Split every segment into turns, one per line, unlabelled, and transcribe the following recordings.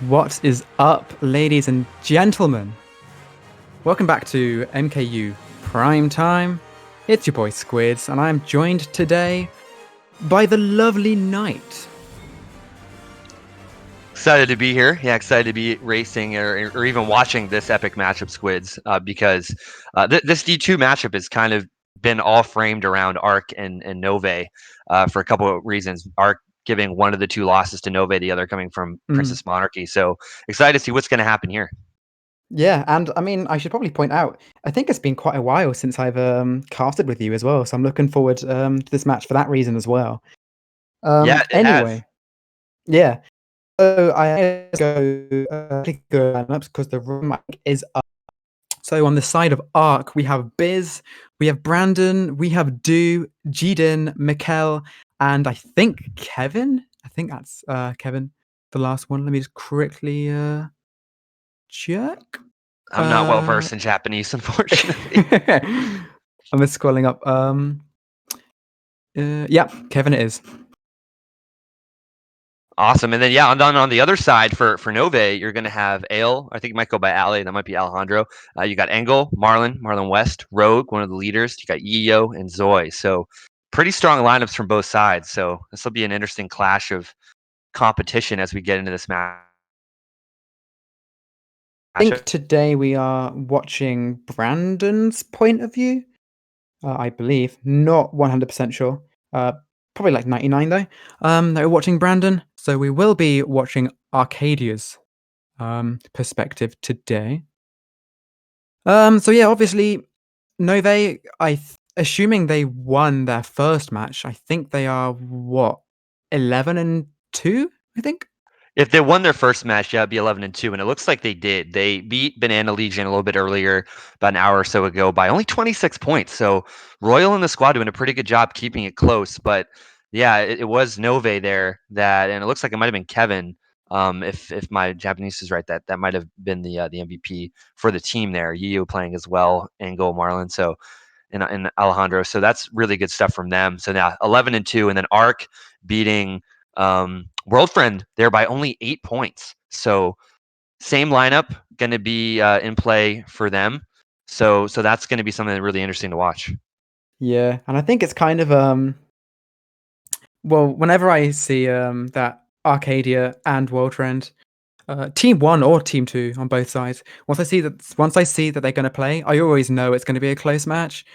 What is up, ladies and gentlemen? Welcome back to MKU Prime Time. It's your boy Squidz, and I'm joined today by the lovely Knight.
Excited to be here. Yeah, excited to be racing or even watching this epic matchup, Squids, because this D2 matchup has kind of been all framed around Arc and Novae for a couple of reasons. Arc giving one of the two losses to Novae, the other coming from
Mm.
Princess Monarchy. So excited to see what's going to happen here.
Yeah, and I mean, I should probably point out, I think it's been quite a while since I've casted with you as well, so I'm looking forward to this match for that reason as well.
Yeah, it has.
Anyway, yeah. So I go lineups because the room is up. So on the side of Arc, we have Biz, we have Brandon, we have Do, Jiden, Mikkel, and I think Kevin. I think that's Kevin, the last one. Let me just quickly check.
I'm not well
Uh,
versed in Japanese, unfortunately.
I'm just scrolling up. Yeah, Kevin it is.
Awesome. And then yeah, on the other side for Nove, you're gonna have Ale. I think it might go by Ale. That might be Alejandro. You got Engel, Marlon West, Rogue, one of the leaders. You got Yo and Zoe. So pretty strong lineups from both sides. So this will be an interesting clash of competition as we get into this match.
I think today we are watching Brandon's point of view. I believe. Not 100% sure. Probably like 99 though. That we're watching Brandon. So we will be watching Arcadia's perspective today. So yeah, obviously Novae, assuming they won their first match, I think they are what 11-2, I think.
If they won their first match, yeah, it'd be 11-2, and it looks like they did. They beat Banana Legion a little bit earlier, about an hour or so ago, by only 26 points. So Royal and the squad doing a pretty good job keeping it close. But yeah, it was Nove there that, and it looks like it might have been Kevin. If my Japanese is right, that might have been the MVP for the team there. Yu playing as well, Engel, Marlon, so and Alejandro. So that's really good stuff from them. So now 11-2, and then Arc beating World Friend there by only 8 points. So same lineup going to be in play for them. So that's going to be something really interesting to watch.
Yeah, and I think it's kind of well, whenever I see that Arcadia and World Trend, Team One or Team Two on both sides, once I see that they're going to play, I always know it's going to be a close match.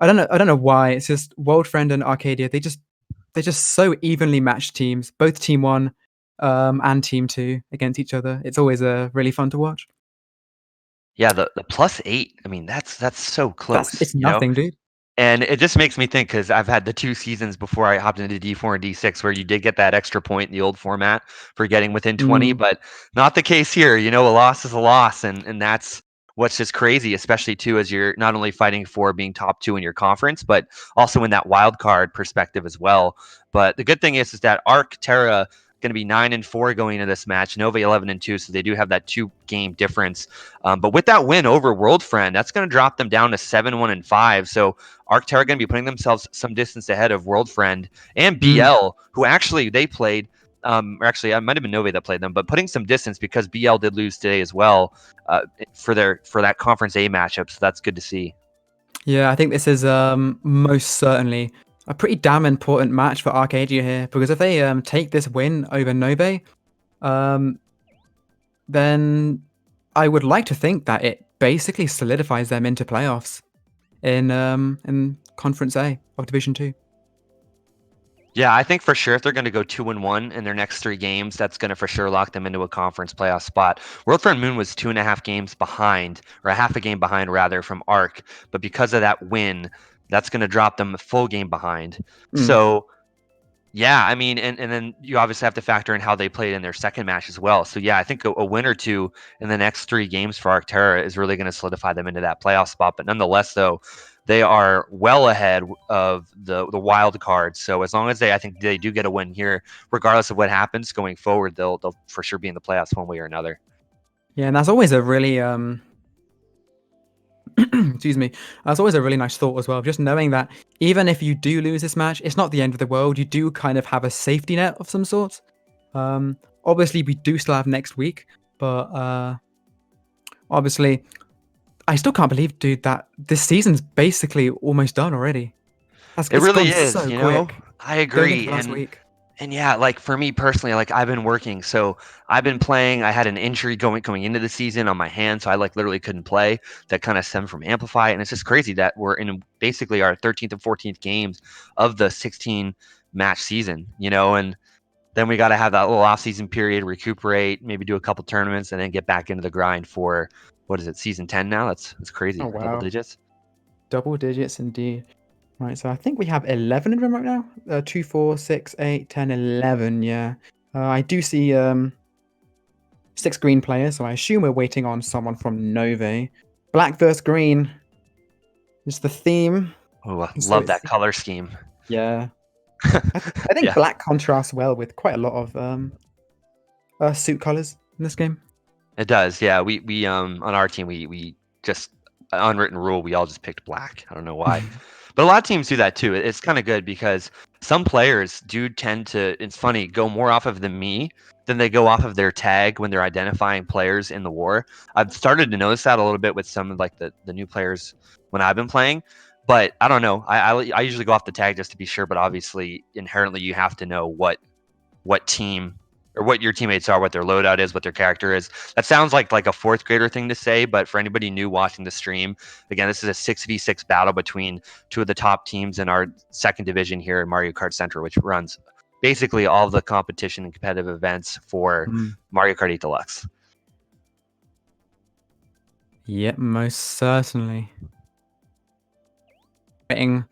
I don't know why. It's just World Friend and Arcadia. They're just so evenly matched teams. Both Team One and Team Two against each other. It's always really fun to watch.
Yeah, the +8. I mean, that's so close,
It's nothing, dude.
And it just makes me think because I've had the 2 seasons before I hopped into D4 and D6 where you did get that extra point in the old format for getting within 20,
Mm,
but not the case here. A loss is a loss, and that's what's just crazy, especially too as you're not only fighting for being top 2 in your conference, but also in that wild card perspective as well. But the good thing is that Arc Terra going to be 9-4 going into this match. Nova 11-2, so they do have that 2-game difference. But with that win over World Friend, that's going to drop them down to 7-1-5. So Arc Terra going to be putting themselves some distance ahead of World Friend and
mm.
BL, who actually they played. Or actually, it might have been Nove that played them, but putting some distance because BL did lose today as well for that Conference A matchup. So that's good to see.
Yeah, I think this is most certainly a pretty damn important match for Arcadia here because if they take this win over Novae, um, then I would like to think that it basically solidifies them into playoffs in Conference A of Division Two.
Yeah, I think for sure if they're going to go 2-1 in their next 3 games, that's going to for sure lock them into a conference playoff spot. World Friend Moon was 2.5 games behind, or a half a game behind rather, from Arc, but because of that win, that's going to drop them a full game behind.
Mm.
So yeah, I mean, and then you obviously have to factor in how they played in their second match as well. So yeah, I think a win or two in the next 3 games for Arcterra is really going to solidify them into that playoff spot. But nonetheless, though, they are well ahead of the wild card. So as long as I think they do get a win here, regardless of what happens going forward, they'll for sure be in the playoffs one way or another.
Yeah, and that's always a really excuse me. That's always a really nice thought as well. Just knowing that even if you do lose this match, it's not the end of the world. You do kind of have a safety net of some sort. Obviously, we do still have next week, but obviously, I still can't believe, dude, that this season's basically almost done already.
It
It's
really
gone
is,
so quick.
I
Going into
agree.
the last week.
And yeah, like for me personally, like I've been working, so I've been playing. I had an injury going into the season on my hand, so I like literally couldn't play. That kind of stemmed from Amplify, and it's just crazy that we're in basically our 13th and 14th games of the 16 match season, and then we got to have that little off season period, recuperate, maybe do a couple tournaments, and then get back into the grind for what is it, season 10 now? That's
Oh,
crazy, double
wow.
digits.
Double digits indeed. Right, so I think we have 11 in room right now. 2, 4, 6, 8, 10, 11. Yeah. I do see 6 green players, so I assume we're waiting on someone from Novae. Black versus green is the theme.
Oh, I
So
love
it's,
that color scheme.
yeah. I think
Yeah.
black contrasts well with quite a lot of suit colors in this game.
It does, yeah. We on our team we just unwritten rule. We all just picked black. I don't know why, but a lot of teams do that too. It's kind of good because some players do tend to. It's funny, go more off of me than they go off of their tag when they're identifying players in the war. I've started to notice that a little bit with some of like the new players when I've been playing. But I don't know. I usually go off the tag just to be sure. But obviously, inherently, you have to know what team or what your teammates are, what their loadout is, what their character is. That sounds like a fourth grader thing to say, but for anybody new watching the stream, again, this is a 6v6 battle between two of the top teams in our second division here in Mario Kart Central, which runs basically all the competition and competitive events for
Mm.
Mario Kart 8 Deluxe.
Yep, most certainly. Waiting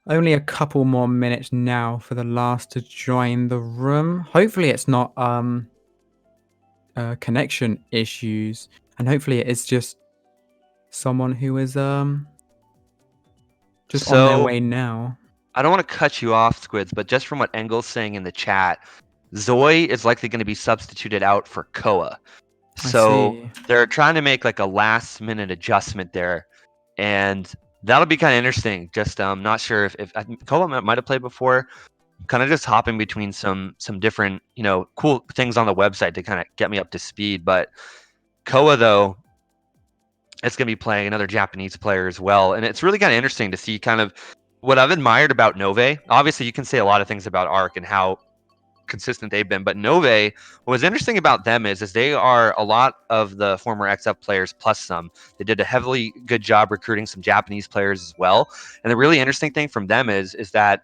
only a couple more minutes now for the last to join the room. Hopefully it's not connection issues, and hopefully it is just someone who is just on their
So
way now.
I don't want to cut you off, Squidz, but just from what Engel's saying in the chat, Zoe is likely going to be substituted out for Koa.
I
So
see.
they're trying to make like a last minute adjustment there, and that'll be kind of interesting. Just not sure if I think Koa might have played before. Kind of just hopping between some different cool things on the website to kind of get me up to speed. But Koa though, it's going to be playing another Japanese player as well, and it's really kind of interesting to see kind of what I've admired about Novae. Obviously, you can say a lot of things about Arc and how consistent they've been. But Novae, what's interesting about them is they are a lot of the former XF players plus some. They did a heavily good job recruiting some Japanese players as well. And the really interesting thing from them is that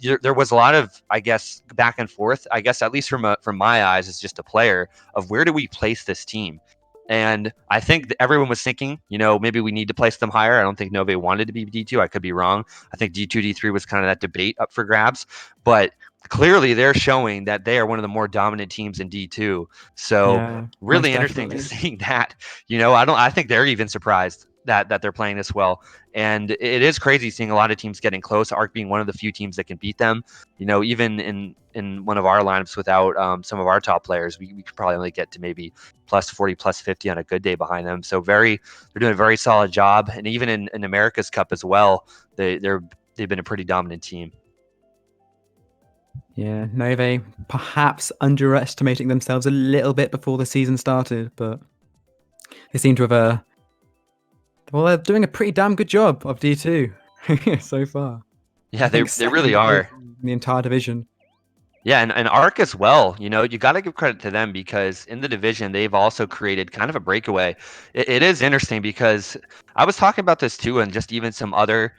there was a lot of, I guess, back and forth. I guess at least from my eyes as just a player of where do we place this team. And I think everyone was thinking, maybe we need to place them higher. I don't think Novae wanted to be D2. I could be wrong. I think D2, D3 was kind of that debate up for grabs. But clearly they're showing that they are one of the more dominant teams in D2. So
Yeah, most
really interesting to
definitely.
seeing that. I think they're even surprised that they're playing this well. And it is crazy seeing a lot of teams getting close. Arc being one of the few teams that can beat them. Even in one of our lineups without some of our top players, we could probably only get to maybe plus 40, plus 50 on a good day behind them. So they're doing a very solid job. And even in America's Cup as well, they've been a pretty dominant team.
Yeah, Novae perhaps underestimating themselves a little bit before the season started, but they seem to have they're doing a pretty damn good job of D2 so far.
Yeah,
I think
they really
second
are.
in the entire division.
Yeah, and Arc as well. You got to give credit to them because in the division they've also created kind of a breakaway. It is interesting because I was talking about this too, and just even some other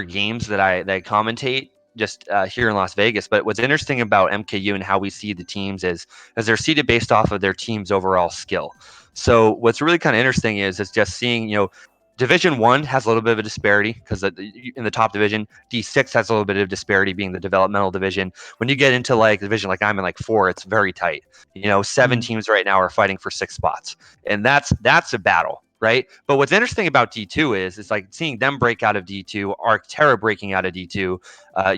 games that I commentate just here in Las Vegas. But what's interesting about MKU and how we see the teams is as they're seeded based off of their team's overall skill. So what's really kind of interesting is just seeing Division 1 has a little bit of a disparity because in the top division, D6 has a little bit of disparity being the developmental division. When you get into like division like I'm in like 4, it's very tight. 7 teams right now are fighting for 6 spots. And that's a battle, right? But what's interesting about D2 is like seeing them break out of D2, Arc Terra breaking out of D2.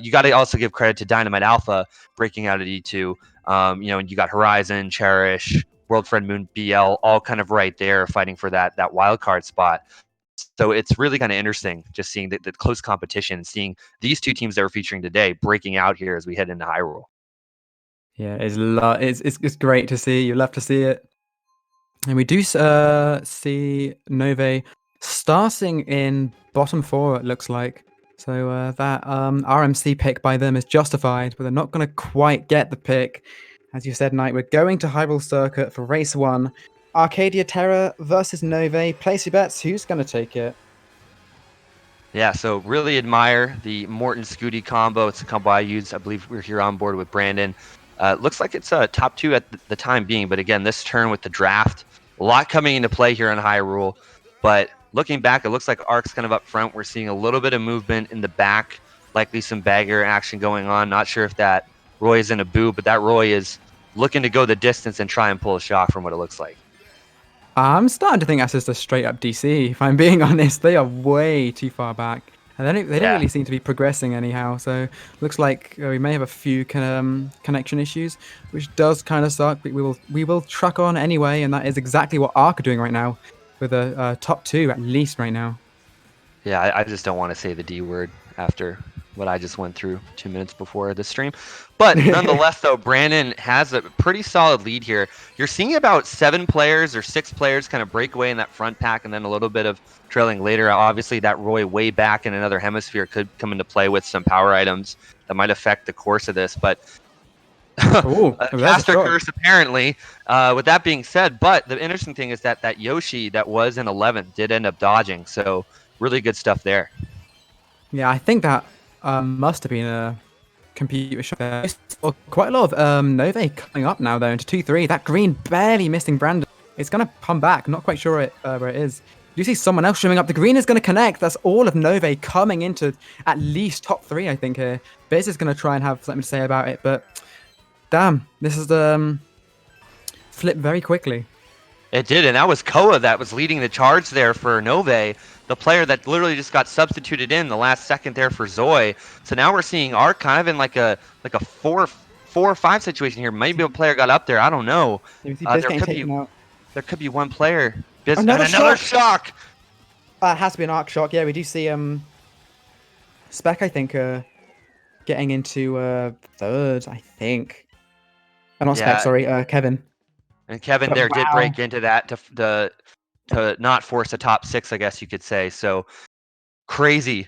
You got to also give credit to Dynamite Alpha breaking out of D2. And you got Horizon, Cherish, World Friend Moon, BL, all kind of right there fighting for that wild card spot. So it's really kind of interesting just seeing the close competition, seeing these two teams that we're featuring today breaking out here as we head into Hyrule.
Yeah, it's great to see. You love to see it. And we do see Novae starting in bottom four, it looks like. So that RMC pick by them is justified, but they're not going to quite get the pick. As you said, Knight, we're going to Hyrule Circuit for race one. Arcadia Terra versus Novae. Place your bets. Who's going to take it?
Yeah, so really admire the Morton Scooty combo. It's a combo I use. I believe we're here on board with Brandon. Looks like it's top two at the time being, but again, this turn with the draft, a lot coming into play here on Hyrule. But looking back, it looks like Arc's kind of up front. We're seeing a little bit of movement in the back, likely some bagger action going on. Not sure if that Roy is in a boo, but that Roy is looking to go the distance and try and pull a shot from what it looks like.
I'm starting to think that's just a straight up DC. If I'm being honest, they are way too far back, and they don't really seem to be progressing anyhow. So looks like we may have a few connection issues, which does kind of suck. But we will truck on anyway, and that is exactly what Arc are doing right now, with a top two at least right now.
Yeah, I just don't want to say the D word after what I just went through 2 minutes before the stream. But nonetheless, though, Brandon has a pretty solid lead here. You're seeing about 7 players or 6 players kind of break away in that front pack and then a little bit of trailing later. Obviously, that Roy way back in another hemisphere could come into play with some power items that might affect the course of this. But caster curse apparently. With that being said, but the interesting thing is that Yoshi that was in 11th did end up dodging. So really good stuff there.
Yeah, I think that must have been a computer shot there. Quite a lot of Novae coming up now, though, into 2-3. That green barely missing Brandon. It's going to come back. Not quite sure where it is. You see someone else showing up. The green is going to connect. That's all of Novae coming into at least top 3, I think, here. Biz is going to try and have something to say about it, but damn, this is flipped very quickly.
It did, and that was Koa that was leading the charge there for Novae, the player that literally just got substituted in the last second there for Zoe. So now we're seeing Arc kind of in like a 4 or 5 situation here. Maybe a player got up there. I don't know. There could be one player. Biz, another shock.
It has to be an Arc shock. Yeah, we do see Spec, I think, getting into third, I think. Not Spec, sorry, Kevin.
And Kevin did break into that to not force a top 6, I guess you could say. So crazy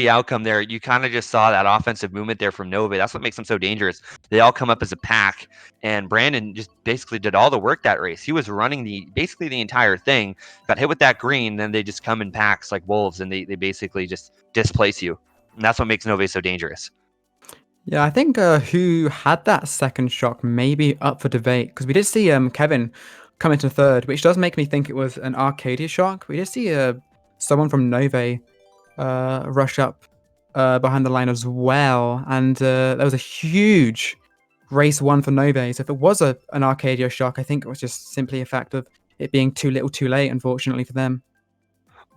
outcome there. You kind of just saw that offensive movement there from Novae. That's what makes them so dangerous. They all come up as a pack, and Brandon just basically did all the work that race. He was running basically the entire thing. Got hit with that green, then they just come in packs like wolves, and they basically just displace you. And that's what makes Novae so dangerous.
Yeah, I think who had that second shock may be up for debate, because we did see Kevin come into third, which does make me think it was an Arcadia shock. We did see someone from Novae rush up behind the line as well, and there was a huge race one for Novae. So if it was an Arcadia shock, I think it was just simply a fact of it being too little too late, unfortunately for them.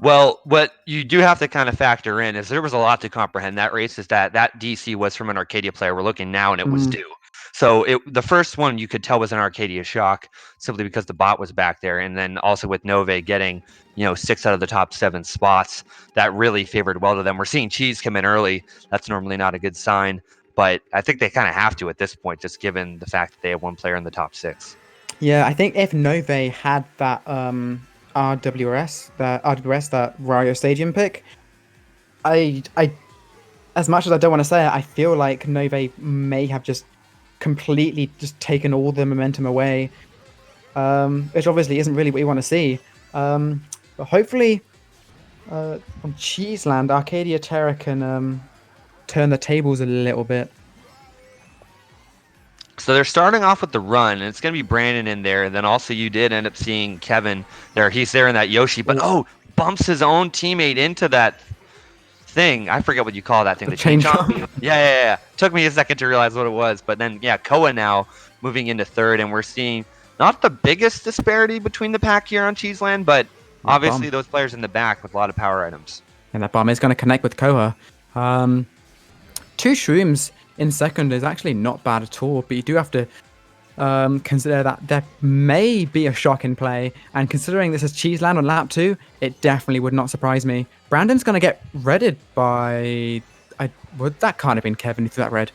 Well, what you do have to kind of factor in is there was a lot to comprehend. That race is that DC was from an Arcadia player. We're looking now, and it was due. So the first one you could tell was an Arcadia shock simply because the bot was back there. And then also with Novae getting, 6 out of the top 7 spots, that really favored well to them. We're seeing Cheese come in early. That's normally not a good sign. But I think they kind of have to at this point, just given the fact that they have one player in the top 6.
Yeah, I think if Novae had that RWS, that Rio Stadium pick, I as much as I don't want to say it, I feel like Novae may have just completely just taken all the momentum away, which obviously isn't really what you want to see. But hopefully, from Cheeseland, Arcadia Terra can turn the tables a little bit.
So they're starting off with the run, and it's going to be Brandon in there. And then also you did end up seeing Kevin there. He's there in that Yoshi, but bumps his own teammate into that thing. I forget what you call that thing.
The chain jump.
Yeah. Took me a second to realize what it was. But then, Koa now moving into third, and we're seeing not the biggest disparity between the pack here on Cheeseland, but obviously those players in the back with a lot of power items.
And that bomb is going to connect with Koa. 2 Shrooms in second is actually not bad at all, but you do have to consider that there may be a shock in play, and considering this is Cheeseland on lap 2, it definitely would not surprise me. Brandon's going to get redded by... that can't have been Kevin who threw that red.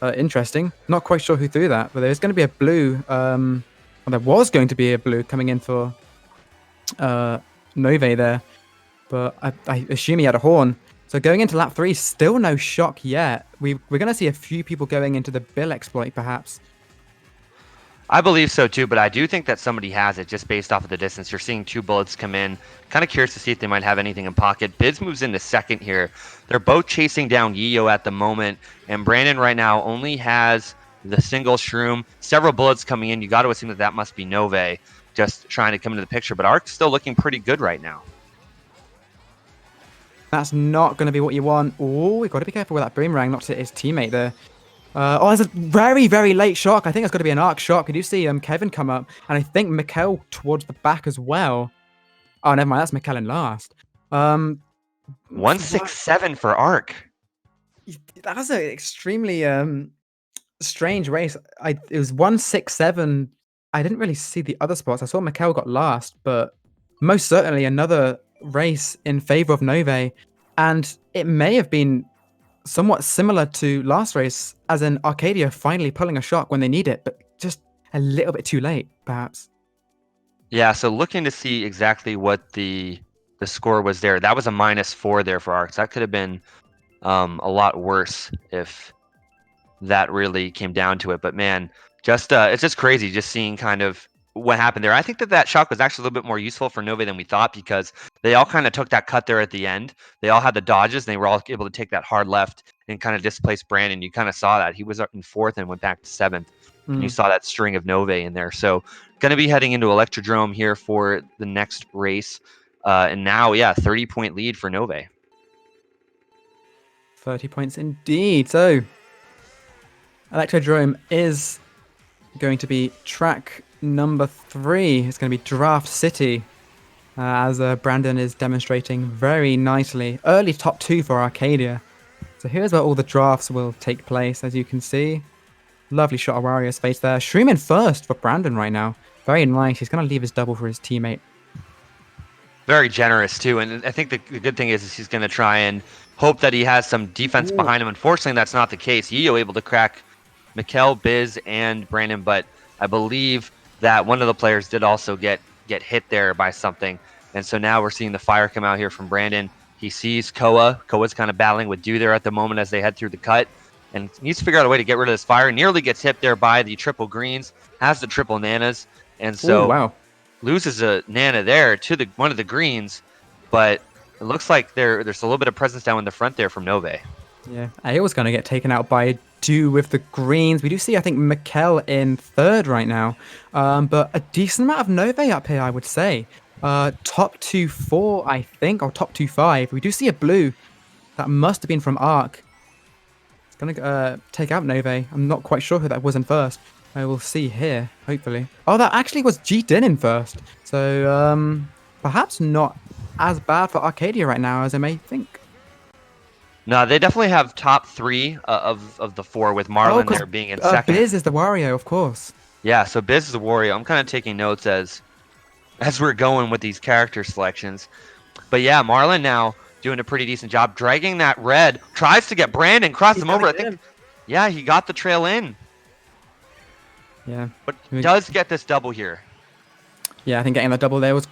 Interesting. Not quite sure who threw that, but there's going to be a blue. Well, there was going to be a blue coming in for Novae there, but I assume he had a horn. So going into lap 3, still no shock yet. We're going to see a few people going into the Bill exploit, perhaps.
I believe so too, but I do think that somebody has it just based off of the distance. You're seeing 2 bullets come in. Kind of curious to see if they might have anything in pocket. Biz moves into second here. They're both chasing down Yio at the moment, and Brandon right now only has the single shroom. Several bullets coming in. You got to assume that must be Novae just trying to come into the picture, but Ark's still looking pretty good right now.
That's not going to be what you want. Oh, we've got to be careful with that boomerang, not to hit his teammate there. There's a very, very late shock. I think it's got to be an arc shock. You do see Kevin come up, and I think Mikkel towards the back as well. Oh, never mind. That's Mikkel in last.
167 for Arc.
That's an extremely strange race. It was 167. I didn't really see the other spots. I saw Mikkel got last, but most certainly another race in favor of Novae, and it may have been somewhat similar to last race, as in Arcadia finally pulling a shock when they need it, but just a little bit too late, perhaps.
Yeah, so looking to see exactly what the score was there. That was a -4 there for Arcs. That could have been a lot worse if that really came down to it. But man, just it's just crazy just seeing kind of what happened there. I think that shock was actually a little bit more useful for Novae than we thought, because they all kind of took that cut there at the end. They all had the dodges, and they were all able to take that hard left and kind of displace Brandon. You kind of saw that. He was up in 4th and went back to 7th. And you saw that string of Novae in there. So going to be heading into Electrodrome here for the next race. And now, yeah, 30-point lead for Novae.
30 points indeed. So Electrodrome is going to be track number 3. It's going to be Draft City, as Brandon is demonstrating very nicely. Early top 2 for Arcadia. So here's where all the drafts will take place, as you can see. Lovely shot of Warrior's face there. Shroom in first for Brandon right now. Very nice. He's going to leave his double for his teammate.
Very generous too, and I think the good thing is he's going to try and hope that he has some defense behind him. Unfortunately, that's not the case. Yio able to crack Mikkel, Biz, and Brandon, but I believe that one of the players did also get hit there by something, and so now we're seeing the fire come out here from Brandon. He sees Koa. Koa's kind of battling with Dew there at the moment as they head through the cut, and needs to figure out a way to get rid of this fire. Nearly gets hit there by the triple greens, has the triple nanas, and so
Ooh, wow.
Loses a nana there to one of the greens, but it looks like there's a little bit of presence down in the front there from Novae.
Yeah, I was going to get taken out by Dew with the greens. We do see, I think, Mikkel in 3rd right now, but a decent amount of Novae up here, I would say. Top 2-4, I think, or top 2-5. We do see a blue. That must have been from Arc. It's going to take out Novae. I'm not quite sure who that was in first. I will see here, hopefully. Oh, that actually was G Din in first. So, perhaps not as bad for Arcadia right now as I may think.
No, they definitely have top 3 of the 4, with Marlon there being in second.
Biz is the Wario, of course.
Yeah, so Biz is the Wario. I'm kind of taking notes as we're going with these character selections. But yeah, Marlon now doing a pretty decent job. Dragging that red. Tries to get Brandon, crosses him over. I think, yeah, he got the trail in.
Yeah.
But does get this double here.
Yeah, I think getting that double there was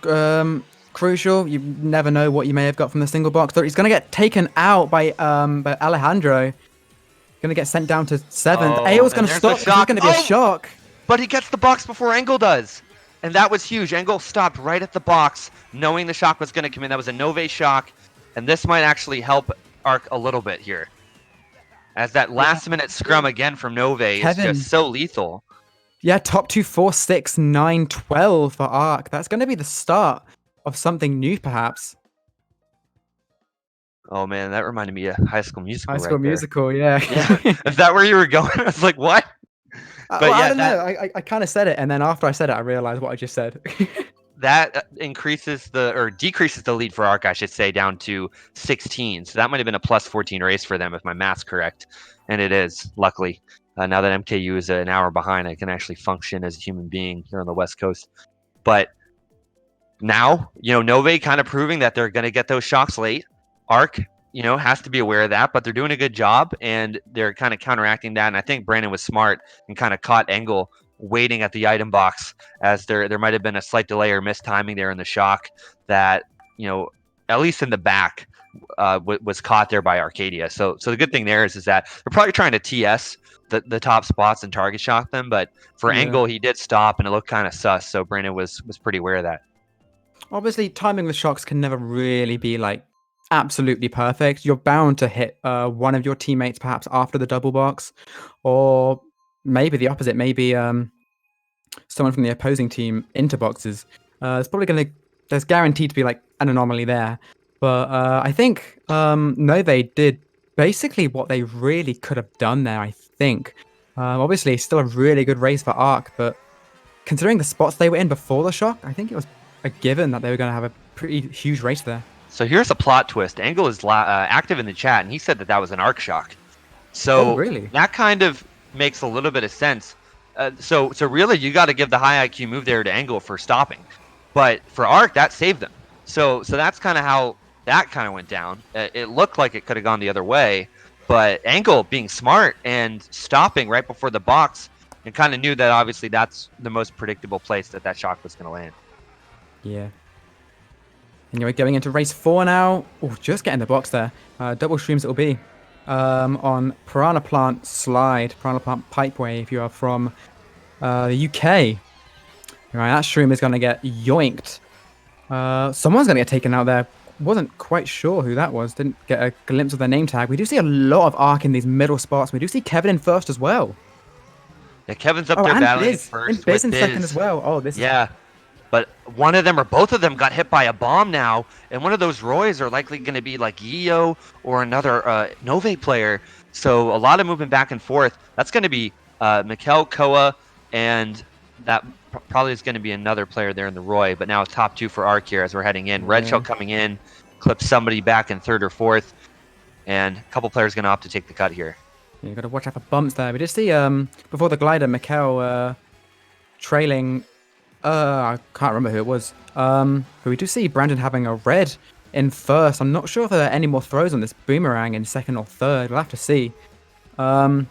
crucial. You never know what you may have got from the single box. He's going to get taken out by Alejandro. Going to get sent down to 7th.
Oh,
Ao's going to stop. It's going to be a shock.
But he gets the box before Engel does. And that was huge. Engel stopped right at the box, knowing the shock was going to come in. That was a Novae shock. And this might actually help Arc a little bit here, as that last-minute scrum again from Novae is just so lethal.
Yeah, top 2, 4, 6, 9, 12 for Arc. That's going to be the start of something new, perhaps.
Oh, man, that reminded me of High School Musical.
High School Musical, yeah.
Is that where you were going? I was like, what?
But well, yeah, I don't know. I kind of said it, and then after I said it, I realized what I just said.
That decreases the lead for Arc, I should say, down to 16. So that might have been a +14 race for them if my math's correct. And it is, luckily. Now that MKU is an hour behind, I can actually function as a human being here on the West Coast. But now, Novae kind of proving that they're going to get those shocks late. Arc, has to be aware of that, but they're doing a good job and they're kind of counteracting that. And I think Brandon was smart and kind of caught Engel waiting at the item box, as there might have been a slight delay or mistiming there in the shock that, at least in the back, was caught there by Arcadia. So the good thing there is that they're probably trying to TS the top spots and target shock them, but for
Yeah.
Engel, he did stop and it looked kind of sus. So Brandon was pretty aware of that.
Obviously, timing with shocks can never really be like absolutely perfect. You're bound to hit one of your teammates perhaps after the double box, or maybe the opposite. Maybe someone from the opposing team into boxes. It's probably going to. There's guaranteed to be like an anomaly there, but I think Novae did basically what they really could have done there. I think. Obviously, still a really good race for Arc, but considering the spots they were in before the shock, I think it was a given that they were going to have a pretty huge race there.
So here's a plot twist. Engel is active in the chat, and he said that was an arc shock.
Oh,
So
really?
that kind of makes a little bit of sense. So really, you got to give the high IQ move there to Engel for stopping, but for Arc, that saved them. So that's kind of how that kind of went down. It looked like it could have gone the other way, but Engel being smart and stopping right before the box, and kind of knew that obviously that's the most predictable place that shock was going to land.
Yeah. Anyway, going into race 4 now. Oh, just getting the box there. Double streams it will be. On Piranha Plant Slide, Piranha Plant Pipeway, if you are from the UK. Right, that stream is going to get yoinked. Someone's going to get taken out there. Wasn't quite sure who that was. Didn't get a glimpse of their name tag. We do see a lot of Arc in these middle spots. We do see Kevin in first as well.
Yeah, Kevin's up there battling
Biz.
first.
And Biz in
with
second
Biz.
as well. Oh, this
Yeah. But one of them or both of them got hit by a bomb now, and one of those Roys are likely going to be like Yeo or another Novae player. So a lot of movement back and forth. That's going to be Mikkel, Koa, and that probably is going to be another player there in the Roy. But now it's top 2 for Arc here as we're heading in. Red Shell coming in, clips somebody back in 3rd or 4th, and a couple players going to opt to take the cut here.
Yeah, you got to watch out for bumps there. We did see before the glider, Mikkel trailing. I can't remember who it was. But we do see Brandon having a red in first. I'm not sure if there are any more throws on this boomerang in second or third. We'll have to see. Yeah,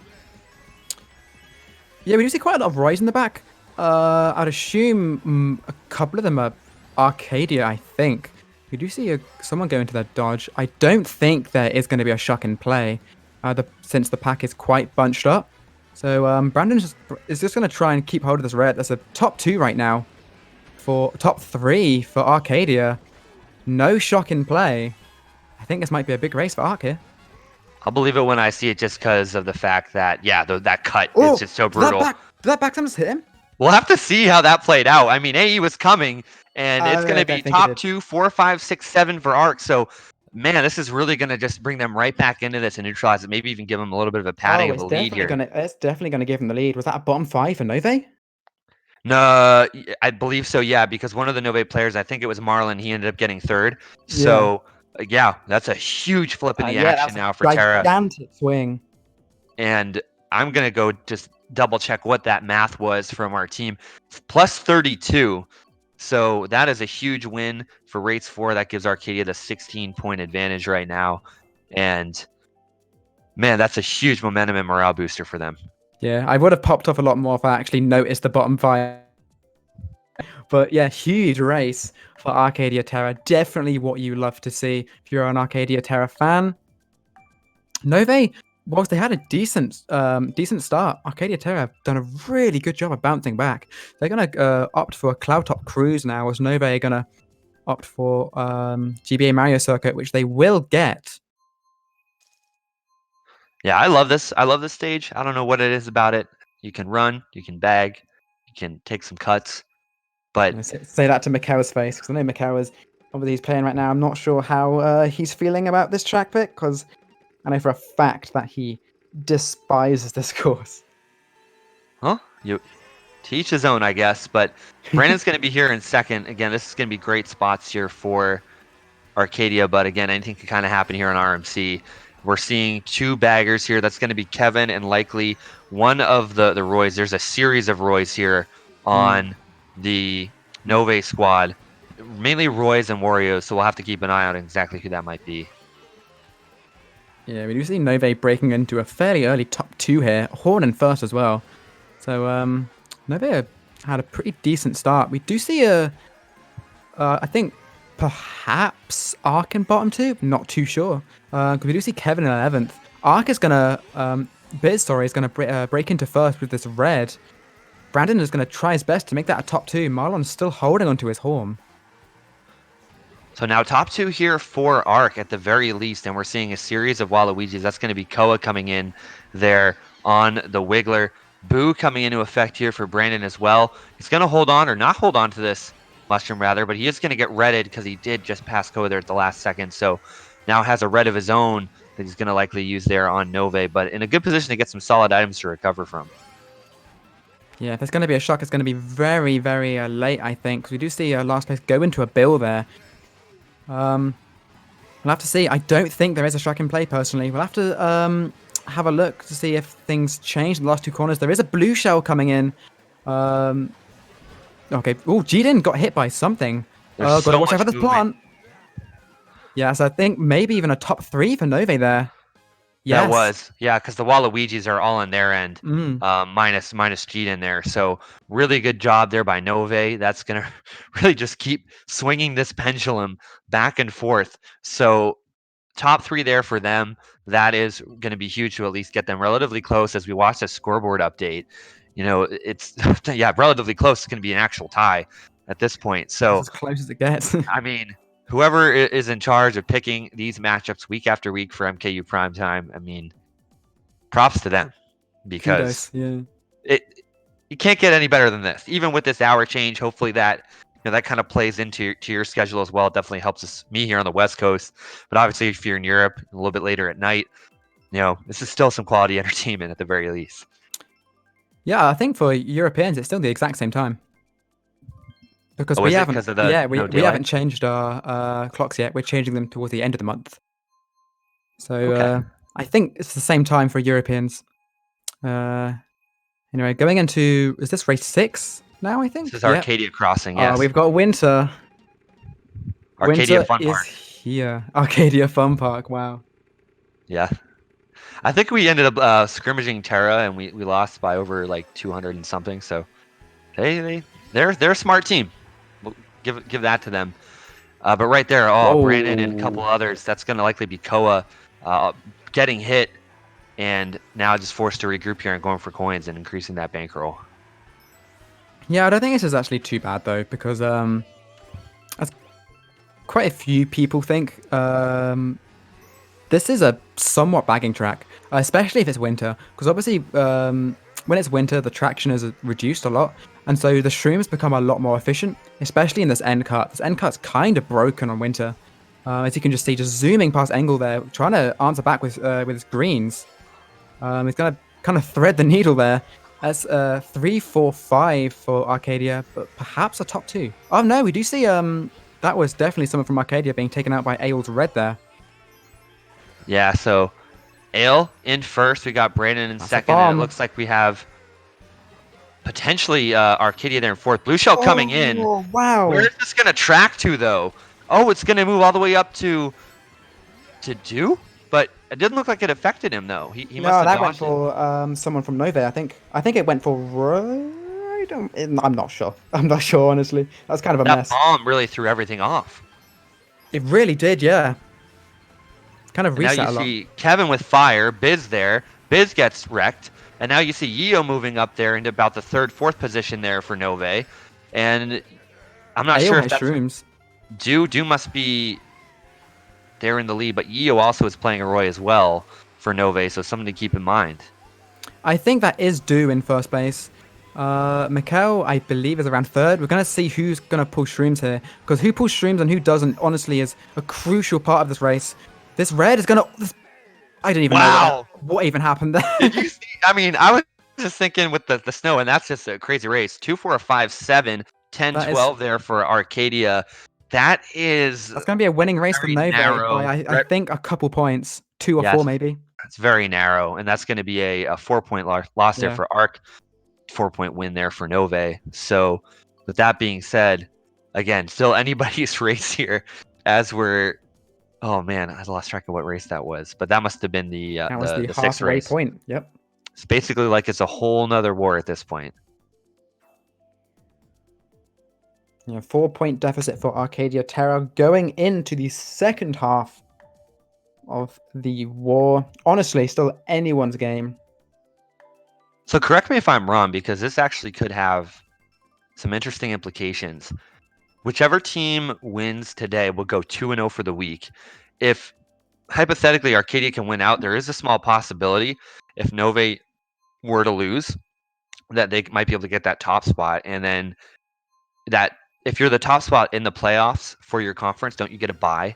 we do see quite a lot of Roys in the back. I'd assume a couple of them are Arcadia, I think. We do see someone go into their dodge. I don't think there is going to be a shock in play, since the pack is quite bunched up. So Brandon is just going to try and keep hold of this red. That's a top 2 right now. For top 3 for Arcadia. No shock in play. I think this might be a big race for Arc here.
I'll believe it when I see it, just because of the fact that, that cut is just so brutal.
Did that back time just hit him?
We'll have to see how that played out. I mean, AE was coming, and it's going to be top 2, 4, 5, 6, 7 for Arc. So, man, this is really going to just bring them right back into this and neutralize it. Maybe even give them a little bit of a padding of the lead here.
It's definitely going to give them the lead. Was that a bottom 5 for Novae?
No, I believe so, yeah, because one of the Novae players, I think it was Marlon, he ended up getting 3rd. So, yeah, that's a huge flip in the action now for Terra.
Gigantic swing.
And I'm going to go just double check what that math was from our team. Plus 32. So that is a huge win for race 4. That gives Arcadia the 16-point advantage right now. And, man, that's a huge momentum and morale booster for them.
Yeah, I would have popped off a lot more if I actually noticed the bottom 5. But yeah, huge race for Arcadia Terra. Definitely what you love to see if you're an Arcadia Terra fan. Novae, whilst they had a decent start, Arcadia Terra have done a really good job of bouncing back. They're going to opt for a Cloud Top Cruise now, as Novae are going to opt for GBA Mario Circuit, which they will get.
Yeah, I love this. I love this stage. I don't know what it is about it. You can run, you can bag, you can take some cuts. But
say that to Mikkel's face, because I know Mikkel is obviously he's playing right now. I'm not sure how he's feeling about this track pick, because I know for a fact that he despises this course.
Well, you teach his own, I guess. But Brandon's going to be here in second. Again, this is going to be great spots here for Arcadia. But again, anything can kind of happen here on RMC. We're seeing 2 baggers here. That's going to be Kevin and likely one of the Roys. There's a series of Roys here on the Novae squad. Mainly Roys and Warriors, so we'll have to keep an eye on exactly who that might be.
Yeah, we do see Novae breaking into a fairly early top 2 here. Horn in first as well. So, Novae had a pretty decent start. We do see I think perhaps Ark in bottom 2. Not too sure. Because we do see Kevin in 11th. Ark is going to, Biz, sorry, is going to break into first with this red. Brandon is going to try his best to make that a top 2. Marlon's still holding onto his horn.
So now top 2 here for Ark at the very least, and we're seeing a series of Waluigis. That's going to be Koa coming in there on the Wiggler. Boo coming into effect here for Brandon as well. He's going to hold on, or not hold on to this mushroom rather, but he is going to get redded because he did just pass Koa there at the last second. So now has a red of his own that he's going to likely use there on Novae, but in a good position to get some solid items to recover from.
Yeah, if there's going to be a shock, it's going to be very, very late, I think. Because we do see last place go into a bill there. We'll have to see. I don't think there is a shock in play, personally. We'll have to have a look to see if things change in the last 2 corners. There is a blue shell coming in. Okay. Oh, Jiden got hit by something. Got to watch out for this plant. Yeah, so I think maybe even a top 3 for Novae there. Yes.
That was, yeah, because the Waluigis are all on their end, minus Jiden there. So really good job there by Novae. That's going to really just keep swinging this pendulum back and forth. So top 3 there for them. That is going to be huge to at least get them relatively close as we watch the scoreboard update. You know, it's, yeah, relatively close. It's going to be an actual tie at this point. So
that's as close as it gets.
I mean, whoever is in charge of picking these matchups week after week for MKU Primetime, I mean, props to them because
Kudos, yeah.
You can't get any better than this. Even with this hour change, hopefully that that kind of plays into your schedule as well. It definitely helps me here on the West Coast, but obviously if you're in Europe a little bit later at night, this is still some quality entertainment at the very least.
Yeah, I think for Europeans it's still the exact same time. Because we haven't changed our clocks yet. We're changing them towards the end of the month. So okay. I think it's the same time for Europeans. Anyway, going into, is this race 6 now, I think?
This is Arcadia Crossing, yes.
We've got Winter.
Arcadia
Winter
Fun
is
Park.
Here. Arcadia Fun Park, wow.
Yeah. I think we ended up scrimmaging Terra and we lost by over like 200 and something. So they're a smart team. We'll give that to them. But right there, Brandon and a couple others. That's going to likely be Koa getting hit, and now just forced to regroup here and going for coins and increasing that bankroll.
Yeah, I don't think this is actually too bad though, because as quite a few people think, this is a somewhat bagging track, especially if it's winter, because obviously when it's winter, the traction is reduced a lot, and so the shrooms become a lot more efficient, especially in this end cut. This end cut's kind of broken on winter. As you can just see, just zooming past Engel there, trying to answer back with his greens. He's going to kind of thread the needle there. That's 3, 4, 5 for Arcadia, but perhaps a top 2. Oh no, we do see that was definitely someone from Arcadia being taken out by Ail's red there.
Yeah, so Ale in first. We got Brandon in second. And it looks like we have potentially Arcadia there in fourth. Blue Shell coming in.
Wow.
Where is this going to track to, though? Oh, it's going to move all the way up to do? But it didn't look like it affected him, though. He must have
that went for someone from Novae, I think. I think it went for I'm not sure. I'm not sure, honestly. That's kind of a mess.
That bomb really threw everything off.
It really did, yeah. Kind of reset a lot.
Now you see Kevin with fire, Biz there. Biz gets wrecked. And now you see Yeo moving up there into about the third, fourth position there for Novae. And I'm not sure if that's
shrooms.
Do must be there in the lead, but Yeo also is playing a Roy as well for Novae, so something to keep in mind.
I think that is Do in first place. MKU, I believe, is around third. We're going to see who's going to pull shrooms here, because who pulls shrooms and who doesn't, honestly, is a crucial part of this race. This red is going to... I didn't even know what even happened there.
Did you see? I mean, I was just thinking with the snow, and that's just a crazy race. 2, 4, 5, 7, 10, 12 there for Arcadia. That's going
to be a winning race for Novae by, I think, a couple points. 2 or 4, maybe.
It's very narrow, and that's going to be a 4-point loss there for Arc. 4-point win there for Novae. So, with that being said, again, still anybody's race here as we're Oh man, I lost track of what race that was, but that must have been
That was the
the sixth
halfway
race.
point. Yep.
It's basically like it's a whole nother war at this point.
Yeah, 4-point deficit for Arcadia Terra going into the second half of the war. Honestly, still anyone's game.
So correct me if I'm wrong, because this actually could have some interesting implications. Whichever team wins today will go 2-0 for the week. If hypothetically Arcadia can win out, there is a small possibility if Novae were to lose that they might be able to get that top spot, and then that if you're the top spot in the playoffs for your conference, don't you get a bye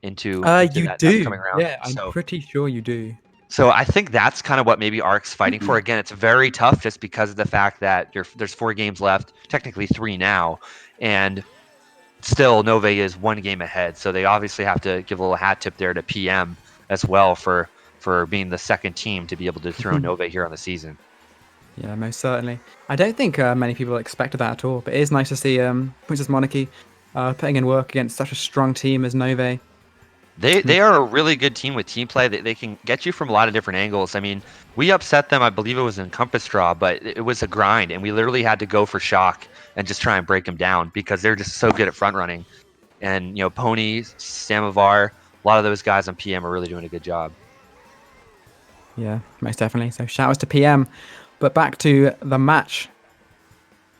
into
You
that
do.
upcoming round?
Yeah, I'm pretty sure you do.
So I think that's kind of what maybe Arc's fighting for. Again, it's very tough just because of the fact that there's 4 games left, technically 3 now, and still Novae is 1 game ahead. So they obviously have to give a little hat tip there to PM as well for being the second team to be able to throw Novae here on the season.
Yeah, most certainly. I don't think many people expected that at all, but it is nice to see Princess Monarchy putting in work against such a strong team as Novae.
They are a really good team with team play. They can get you from a lot of different angles. I mean, we upset them. I believe it was in Compass Draw, but it was a grind, and we literally had to go for shock and just try and break them down because they're just so good at front running. And Pony, Samovar, a lot of those guys on PM are really doing a good job.
Yeah, most definitely. So shout outs to PM. But back to the match.